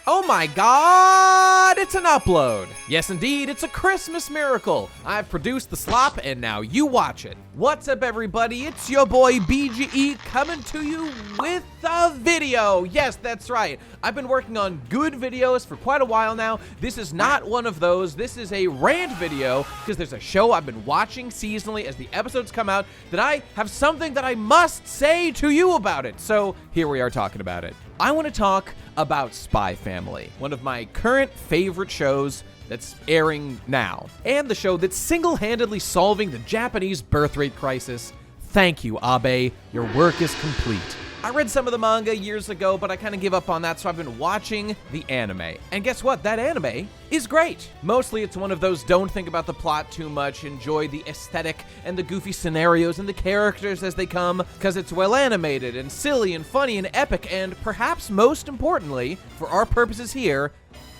Oh my god, it's an upload. Yes, indeed, it's a Christmas miracle. I've produced the slop and now you watch it. What's up, everybody? It's your boy BGE coming to you with a video. Yes, that's right. I've been working on good videos for quite a while now. This is not one of those. This is a rant video because there's a show I've been watching seasonally as the episodes come out that I have something that I must say to you about it. So here we are talking about it. I want to talk about Spy Family, one of my current favorite shows that's airing now, and the show that's single-handedly solving the Japanese birth rate crisis. Thank you, Abe. Your work is complete. I read some of the manga years ago, but I kind of gave up on that, so I've been watching the anime. And guess what? That anime is great. Mostly it's one of those don't think about the plot too much, enjoy the aesthetic and the goofy scenarios and the characters as they come, because it's well animated and silly and funny and epic and, perhaps most importantly, for our purposes here,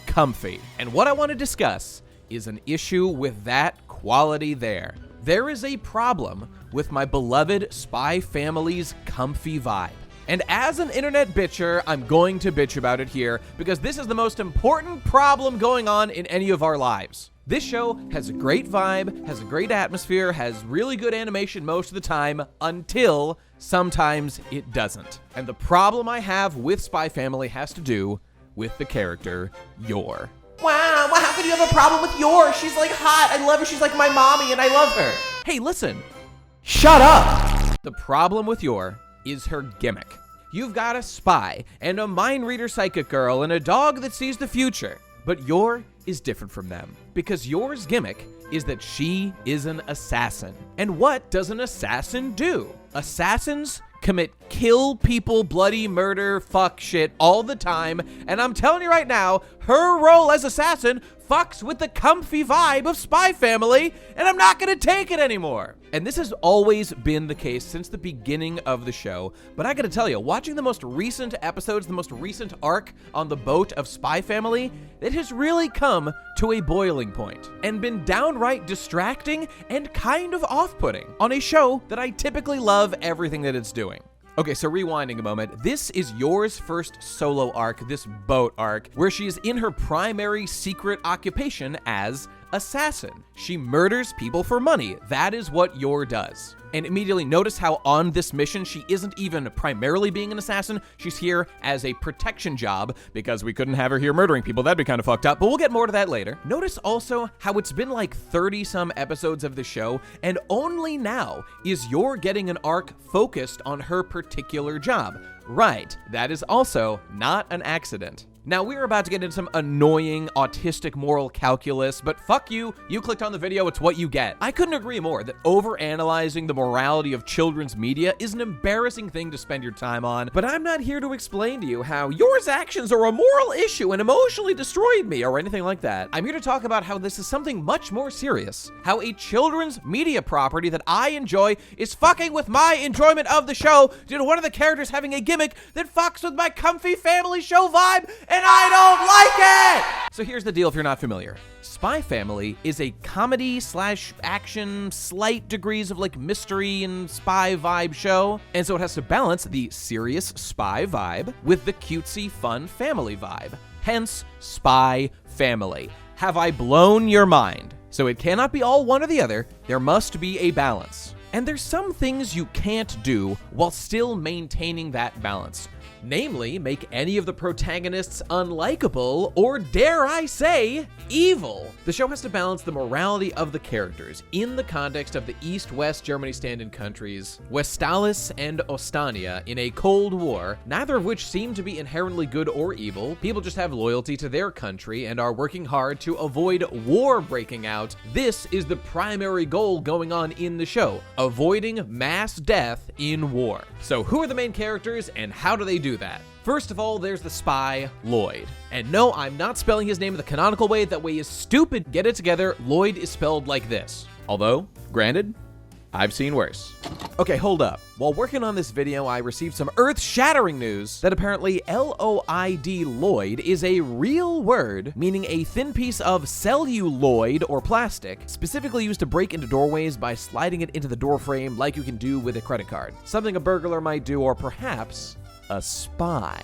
comfy. And what I want to discuss is an issue with that quality there. There is a problem with my beloved Spy Family's comfy vibe. And as an internet bitcher, I'm going to bitch about it here because this is the most important problem going on in any of our lives. This show has a great vibe, has a great atmosphere, has really good animation most of the time, until sometimes it doesn't. And the problem I have with Spy Family has to do with the character Yor. Wow, how could you have a problem with Yor? She's like hot, I love her, she's like my mommy and I love her. Hey, listen. Shut up! The problem with Yor is her gimmick. You've got a spy and a mind reader psychic girl and a dog that sees the future. But Yor is different from them because Yor's gimmick is that she is an assassin. And what does an assassin do? Assassins commit kill people, bloody murder, fuck shit all the time. And I'm telling you right now, her role as assassin fucks with the comfy vibe of Spy Family, and I'm not gonna take it anymore. And this has always been the case since the beginning of the show, but I gotta tell you, watching the most recent episodes, the most recent arc on the boat of Spy Family, it has really come to a boiling point and been downright distracting and kind of off-putting on a show that I typically love everything that it's doing. Okay, so rewinding a moment, this is Yor's first solo arc, this boat arc, where she is in her primary secret occupation as assassin. She murders people for money. That is what Yor does. And immediately notice how on this mission, she isn't even primarily being an assassin. She's here as a protection job because we couldn't have her here murdering people. That'd be kind of fucked up, but we'll get more to that later. Notice also how it's been like 30 some episodes of the show, and only now is Yor getting an arc focused on her particular job. Right, that is also not an accident. Now, we're about to get into some annoying autistic moral calculus, but fuck you. You clicked on the video, it's what you get. I couldn't agree more that overanalyzing the morality of children's media is an embarrassing thing to spend your time on, but I'm not here to explain to you how Yor's actions are a moral issue and emotionally destroyed me or anything like that. I'm here to talk about how this is something much more serious, how a children's media property that I enjoy is fucking with my enjoyment of the show due to one of the characters having a gimmick that fucks with my comfy family show vibe, and I don't like it! So here's the deal if you're not familiar. Spy Family is a comedy slash action, slight degrees of like mystery and spy vibe show. And so it has to balance the serious spy vibe with the cutesy fun family vibe. Hence, Spy Family. Have I blown your mind? So it cannot be all one or the other. There must be a balance. And there's some things you can't do while still maintaining that balance. Namely, make any of the protagonists unlikable, or dare I say, evil. The show has to balance the morality of the characters in the context of the East-West Germany stand-in countries, Westalis and Ostania, in a Cold War, neither of which seem to be inherently good or evil. People just have loyalty to their country and are working hard to avoid war breaking out. This is the primary goal going on in the show, avoiding mass death in war. So who are the main characters and how do they do that? First of all, there's the spy, Lloyd. And no, I'm not spelling his name the canonical way. That way is stupid. Get it together. Lloyd is spelled like this. Although, granted, I've seen worse. Okay, hold up. While working on this video, I received some earth-shattering news that apparently L-O-I-D Lloyd is a real word, meaning a thin piece of celluloid or plastic, specifically used to break into doorways by sliding it into the door frame like you can do with a credit card. Something a burglar might do, or perhaps a spy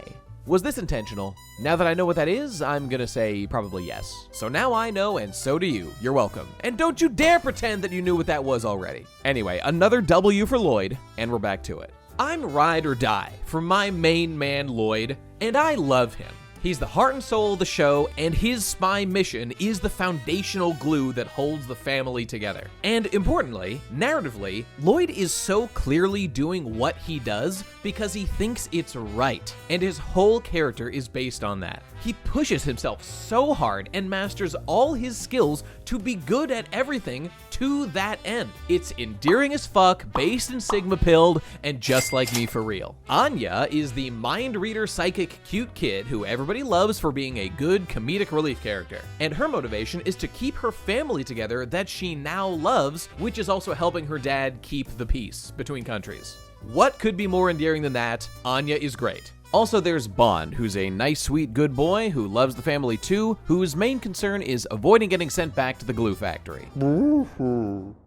Was this intentional? Now that I know what that is, I'm gonna say probably yes. So now I know, and so do you. You're welcome. And don't you dare pretend that you knew what that was already. Anyway, another W for Lloyd, and we're back to it. I'm ride or die for my main man, Lloyd, and I love him. He's the heart and soul of the show, and his spy mission is the foundational glue that holds the family together. And importantly, narratively, Lloyd is so clearly doing what he does because he thinks it's right, and his whole character is based on that. He pushes himself so hard and masters all his skills to be good at everything to that end. It's endearing as fuck, based in Sigma-pilled, and just like me for real. Anya is the mind reader psychic cute kid who everybody loves for being a good comedic relief character. And her motivation is to keep her family together that she now loves, which is also helping her dad keep the peace between countries. What could be more endearing than that? Anya is great. Also, there's Bond, who's a nice, sweet, good boy who loves the family too, whose main concern is avoiding getting sent back to the glue factory.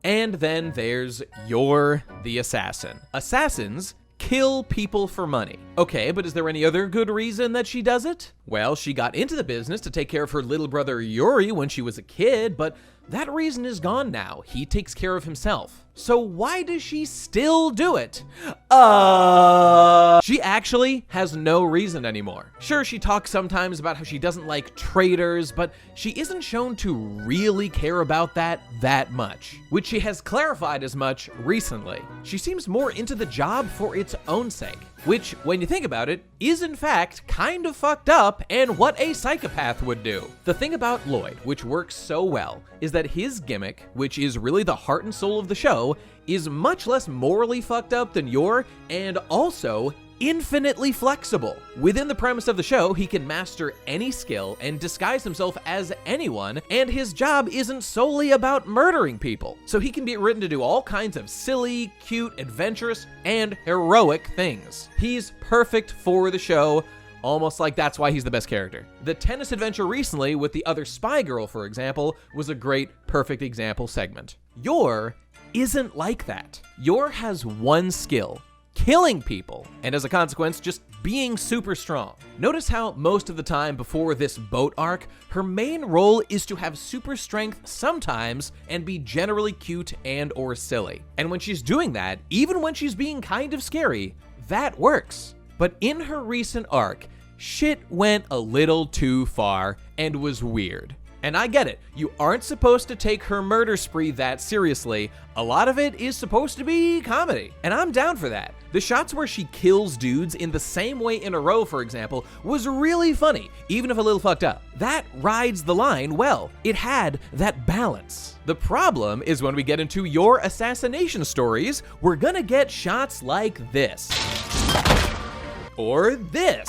And then there's Yor the assassin. Assassins kill people for money. Okay, but is there any other good reason that she does it? Well, she got into the business to take care of her little brother Yuri when she was a kid, but that reason is gone now. He takes care of himself. So why does she still do it? She actually has no reason anymore. Sure, she talks sometimes about how she doesn't like traitors, but she isn't shown to really care about that much, which she has clarified as much recently. She seems more into the job for its own sake, which, when you think about it, is in fact kind of fucked up and what a psychopath would do. The thing about Lloyd, which works so well, is that his gimmick, which is really the heart and soul of the show, is much less morally fucked up than Yor, and also infinitely flexible. Within the premise of the show, he can master any skill and disguise himself as anyone, and his job isn't solely about murdering people. So he can be written to do all kinds of silly, cute, adventurous, and heroic things. He's perfect for the show, almost like that's why he's the best character. The tennis adventure recently with the other spy girl, for example, was a great, perfect example segment. Yor isn't like that. Yor has one skill: killing people, and as a consequence, just being super strong. Notice how most of the time before this boat arc, her main role is to have super strength sometimes and be generally cute and or silly. And when she's doing that, even when she's being kind of scary, that works. But in her recent arc, shit went a little too far and was weird. And I get it, you aren't supposed to take her murder spree that seriously. A lot of it is supposed to be comedy, and I'm down for that. The shots where she kills dudes in the same way in a row, for example, was really funny, even if a little fucked up. That rides the line well. It had that balance. The problem is when we get into Yor assassination stories, we're gonna get shots like this. Or this.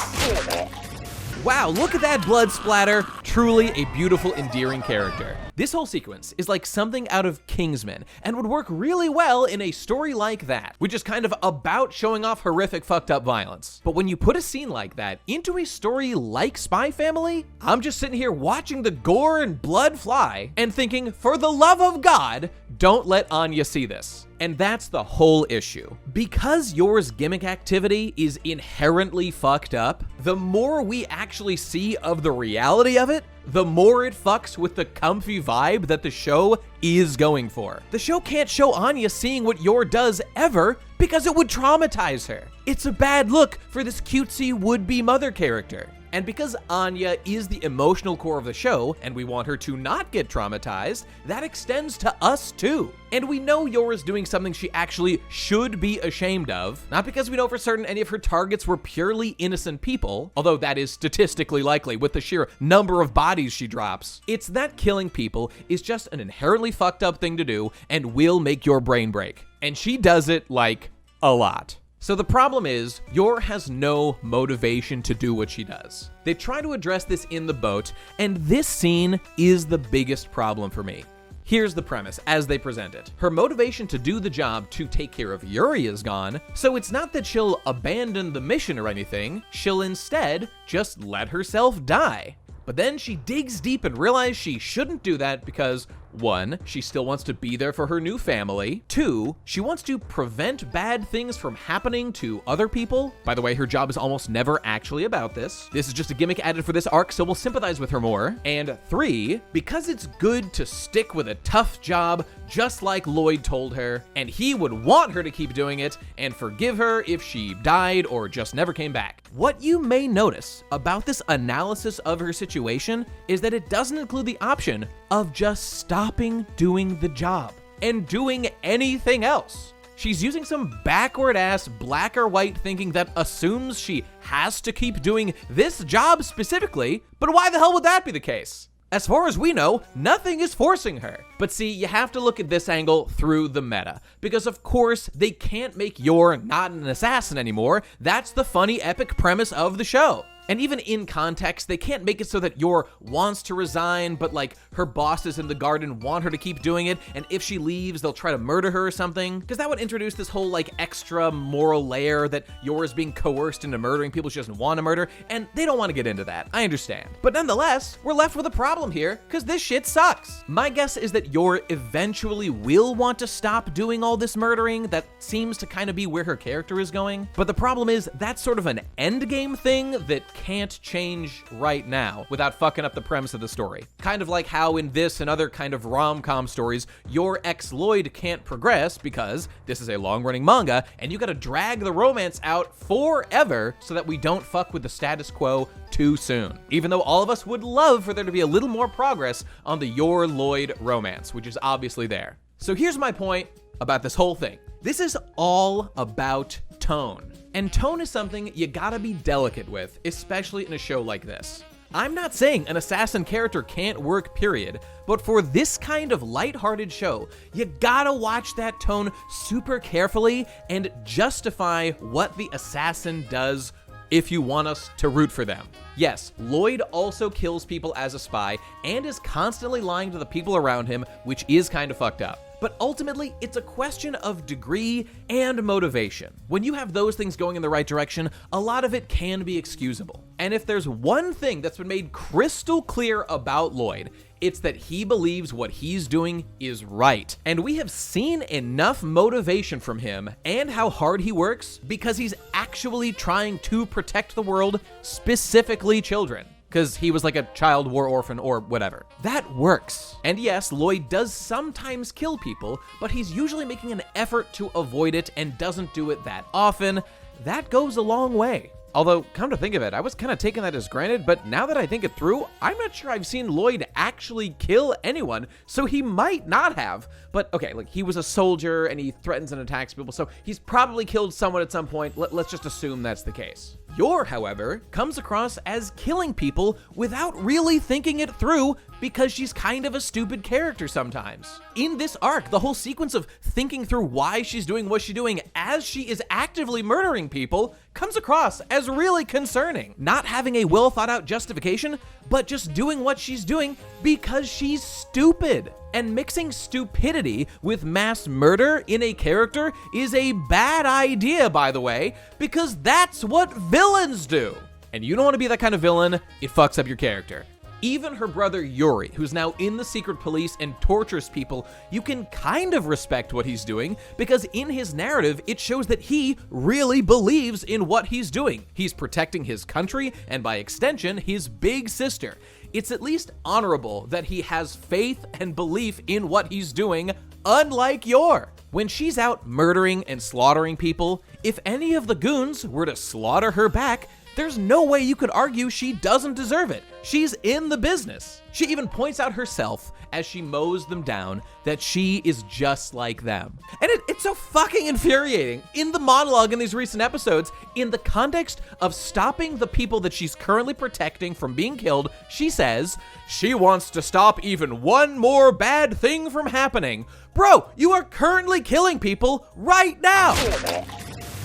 Wow, look at that blood splatter. Truly a beautiful, endearing character. This whole sequence is like something out of Kingsman and would work really well in a story like that, which is kind of about showing off horrific, fucked up violence. But when you put a scene like that into a story like Spy Family, I'm just sitting here watching the gore and blood fly and thinking, for the love of God, don't let Anya see this. And that's the whole issue. Because Yor's gimmick activity is inherently fucked up, the more we actually see of the reality of it, the more it fucks with the comfy vibe that the show is going for. The show can't show Anya seeing what Yor does ever because it would traumatize her. It's a bad look for this cutesy would-be mother character. And because Anya is the emotional core of the show, and we want her to not get traumatized, that extends to us too. And we know Yor is doing something she actually should be ashamed of, not because we know for certain any of her targets were purely innocent people, although that is statistically likely with the sheer number of bodies she drops. It's that killing people is just an inherently fucked up thing to do and will make your brain break. And she does it, like, a lot. So the problem is, Yor has no motivation to do what she does. They try to address this in the boat, and this scene is the biggest problem for me. Here's the premise as they present it. Her motivation to do the job to take care of Yuri is gone, so it's not that she'll abandon the mission or anything, she'll instead just let herself die. But then she digs deep and realizes she shouldn't do that because, 1, she still wants to be there for her new family. 2, she wants to prevent bad things from happening to other people. By the way, her job is almost never actually about this. This is just a gimmick added for this arc, so we'll sympathize with her more. And 3, because it's good to stick with a tough job, just like Lloyd told her, and he would want her to keep doing it and forgive her if she died or just never came back. What you may notice about this analysis of her situation is that it doesn't include the option of just stopping doing the job and doing anything else. She's using some backward-ass black or white thinking that assumes she has to keep doing this job specifically, but why the hell would that be the case? As far as we know, nothing is forcing her. But see, you have to look at this angle through the meta, because of course, they can't make Yor not an assassin anymore. That's the funny, epic premise of the show. And even in context, they can't make it so that Yor wants to resign, but like her bosses in the garden want her to keep doing it, and if she leaves, they'll try to murder her or something, because that would introduce this whole like extra moral layer that Yor is being coerced into murdering people she doesn't want to murder, and they don't want to get into that. I understand. But nonetheless, we're left with a problem here, because this shit sucks. My guess is that Yor eventually will want to stop doing all this murdering. That seems to kind of be where her character is going. But the problem is, that's sort of an endgame thing that can't change right now without fucking up the premise of the story. Kind of like how in this and other kind of rom-com stories, your ex-Lloyd can't progress because this is a long-running manga and you gotta drag the romance out forever so that we don't fuck with the status quo too soon. Even though all of us would love for there to be a little more progress on the Yor-Lloyd romance, which is obviously there. So here's my point about this whole thing. This is all about tone. And tone is something you gotta be delicate with, especially in a show like this. I'm not saying an assassin character can't work, period, but for this kind of lighthearted show, you gotta watch that tone super carefully and justify what the assassin does if you want us to root for them. Yes, Lloyd also kills people as a spy and is constantly lying to the people around him, which is kind of fucked up. But ultimately, it's a question of degree and motivation. When you have those things going in the right direction, a lot of it can be excusable. And if there's one thing that's been made crystal clear about Lloyd, it's that he believes what he's doing is right. And we have seen enough motivation from him and how hard he works because he's actually trying to protect the world, specifically children. Because he was like a child war orphan or whatever. That works. And yes, Lloyd does sometimes kill people, but he's usually making an effort to avoid it and doesn't do it that often. That goes a long way. Although, come to think of it, I was kind of taking that as granted, but now that I think it through, I'm not sure I've seen Lloyd actually kill anyone, so he might not have. But okay, like he was a soldier and he threatens and attacks people, so he's probably killed someone at some point. Let's just assume that's the case. Yor, however, comes across as killing people without really thinking it through because she's kind of a stupid character sometimes. In this arc, the whole sequence of thinking through why she's doing what she's doing as she is actively murdering people comes across as really concerning. Not having a well thought out justification, but just doing what she's doing because she's stupid. And mixing stupidity with mass murder in a character is a bad idea, by the way, because that's what villains do. And you don't want to be that kind of villain, it fucks up your character. Even her brother Yuri, who's now in the secret police and tortures people, you can kind of respect what he's doing because in his narrative, it shows that he really believes in what he's doing. He's protecting his country and by extension, his big sister. It's at least honorable that he has faith and belief in what he's doing, unlike Yor. When she's out murdering and slaughtering people, if any of the goons were to slaughter her back, there's no way you could argue she doesn't deserve it. She's in the business. She even points out herself as she mows them down that she is just like them. And it's so fucking infuriating. In the monologue in these recent episodes, in the context of stopping the people that she's currently protecting from being killed, she says, she wants to stop even one more bad thing from happening. Bro, you are currently killing people right now.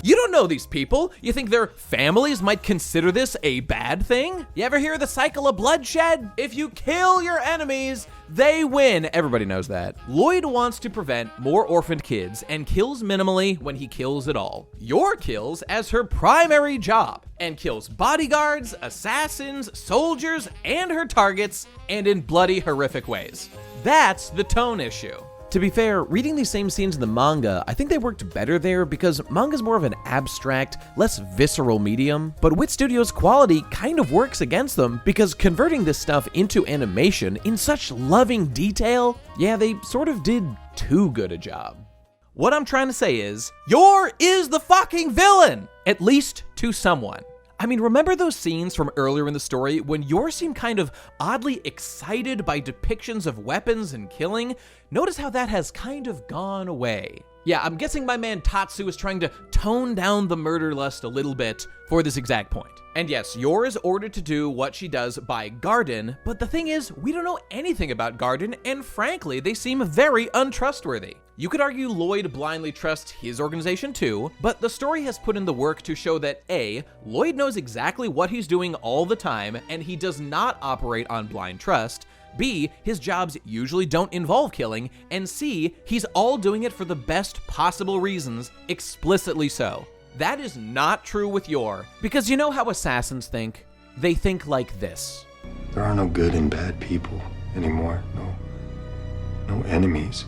You don't know these people. You think their families might consider this a bad thing? You ever hear the cycle of bloodshed? If you kill your enemies, they win. Everybody knows that. Lloyd wants to prevent more orphaned kids and kills minimally when he kills at all. Yor kills as her primary job and kills bodyguards, assassins, soldiers, and her targets, and in bloody, horrific ways. That's the tone issue. To be fair, reading these same scenes in the manga, I think they worked better there because manga's more of an abstract, less visceral medium, but Wit Studios' quality kind of works against them because converting this stuff into animation in such loving detail, yeah, they sort of did too good a job. What I'm trying to say is, Yor is the fucking villain! At least to someone. I mean, remember those scenes from earlier in the story when Yor seemed kind of oddly excited by depictions of weapons and killing? Notice how that has kind of gone away. Yeah, I'm guessing my man Tatsu is trying to tone down the murder lust a little bit for this exact point. And yes, Yor is ordered to do what she does by Garden, but the thing is, we don't know anything about Garden, and frankly, they seem very untrustworthy. You could argue Lloyd blindly trusts his organization too, but the story has put in the work to show that A, Lloyd knows exactly what he's doing all the time, and he does not operate on blind trust, B, his jobs usually don't involve killing, and C, he's all doing it for the best possible reasons, explicitly so. That is not true with Yor, because you know how assassins think? They think like this. There are no good and bad people anymore. No enemies.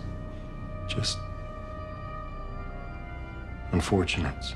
Just unfortunates.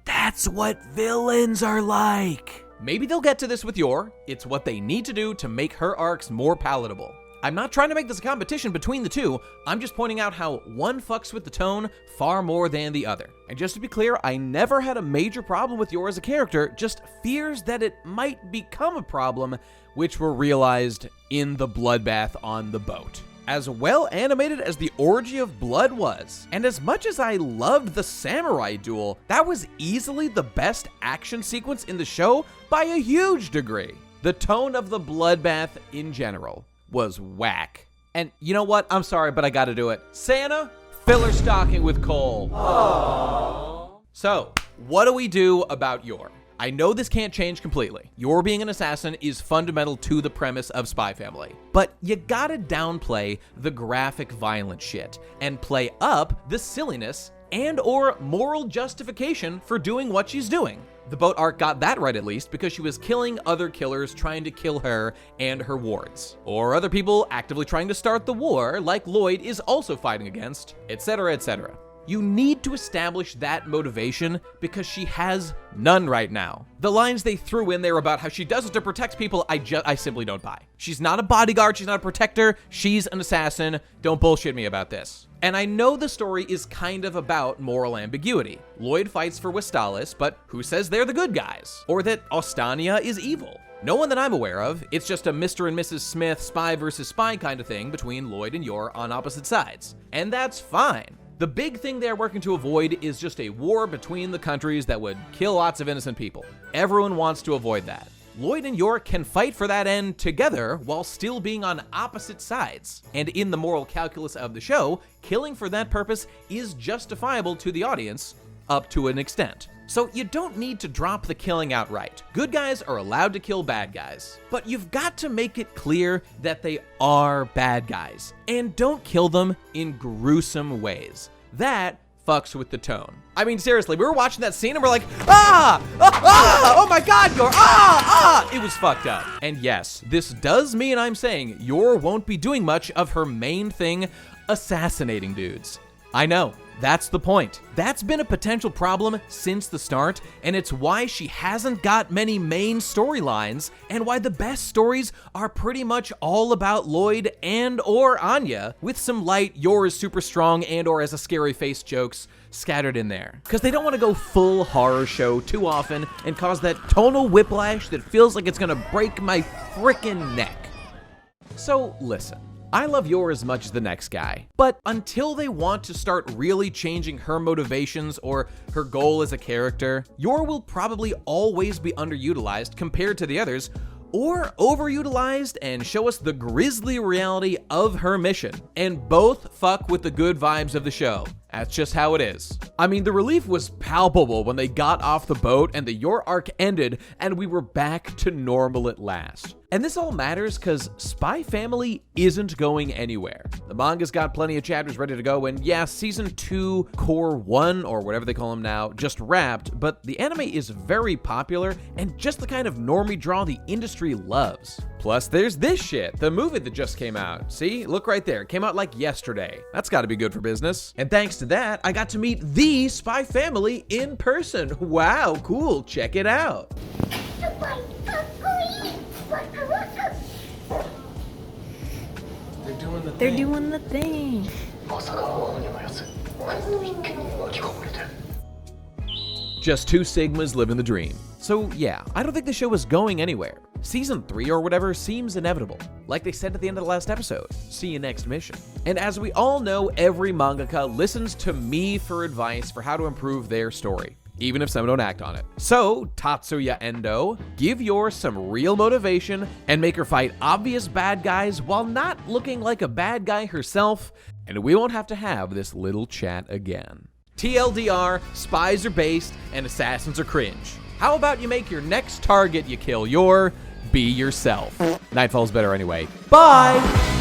That's what villains are like. Maybe they'll get to this with Yor. It's what they need to do to make her arcs more palatable. I'm not trying to make this a competition between the two, I'm just pointing out how one fucks with the tone far more than the other. And just to be clear, I never had a major problem with Yor as a character, just fears that it might become a problem, which were realized in the bloodbath on the boat. As well animated as the orgy of blood was, and as much as I loved the samurai duel, that was easily the best action sequence in the show by a huge degree. The tone of the bloodbath in general was whack. And you know what? I'm sorry, but I gotta do it. Santa, fill her stocking with coal. Aww. So, what do we do about Yor? I know this can't change completely. Yor being an assassin is fundamental to the premise of Spy Family. But you gotta downplay the graphic violent shit and play up the silliness and or moral justification for doing what she's doing. The boat arc got that right at least because she was killing other killers trying to kill her and her wards. Or other people actively trying to start the war like Lloyd is also fighting against, etc., etc. You need to establish that motivation because she has none right now. The lines they threw in there about how she does it to protect people, I simply don't buy. She's not a bodyguard, she's not a protector, she's an assassin. Don't bullshit me about this. And I know the story is kind of about moral ambiguity. Lloyd fights for Westalis, but who says they're the good guys? Or that Ostania is evil? No one that I'm aware of. It's just a Mr. and Mrs. Smith spy versus spy kind of thing between Lloyd and Yor on opposite sides. And that's fine. The big thing they're working to avoid is just a war between the countries that would kill lots of innocent people. Everyone wants to avoid that. Lloyd and Yor can fight for that end together while still being on opposite sides. And in the moral calculus of the show, killing for that purpose is justifiable to the audience, up to an extent. So you don't need to drop the killing outright. Good guys are allowed to kill bad guys. But you've got to make it clear that they are bad guys. And don't kill them in gruesome ways. That fucks with the tone. I mean, seriously, we were watching that scene and we're like, oh my god, Yor, it was fucked up. And yes, this does mean I'm saying Yor won't be doing much of her main thing, assassinating dudes. I know, that's the point. That's been a potential problem since the start, and it's why she hasn't got many main storylines, and why the best stories are pretty much all about Lloyd and or Anya, with some light Yor is super strong and or as a scary face jokes scattered in there. Because they don't want to go full horror show too often and cause that tonal whiplash that feels like it's gonna break my frickin' neck. So listen. I love Yor as much as the next guy, but until they want to start really changing her motivations or her goal as a character, Yor will probably always be underutilized compared to the others, or overutilized and show us the grisly reality of her mission, and both fuck with the good vibes of the show. That's just how it is. I mean, the relief was palpable when they got off the boat and the Yor arc ended and we were back to normal at last. And this all matters because Spy Family isn't going anywhere. The manga's got plenty of chapters ready to go, and yeah, Season 2 Core 1, or whatever they call them now, just wrapped, but the anime is very popular and just the kind of normie draw the industry loves. Plus, there's this shit, the movie that just came out. See, look right there, it came out like yesterday. That's gotta be good for business. And thanks to that, I got to meet the Spy Family in person. Wow, cool, check it out. They're doing the thing. Just two Sigmas living the dream. So yeah, I don't think the show is going anywhere. Season 3 or whatever seems inevitable. Like they said at the end of the last episode, see you next mission. And as we all know, every mangaka listens to me for advice for how to improve their story, even if some don't act on it. So, Tatsuya Endo, give yours some real motivation and make her fight obvious bad guys while not looking like a bad guy herself, and we won't have to have this little chat again. TLDR, spies are based and assassins are cringe. How about you make your next target you kill your be yourself? Nightfall's better anyway. Bye!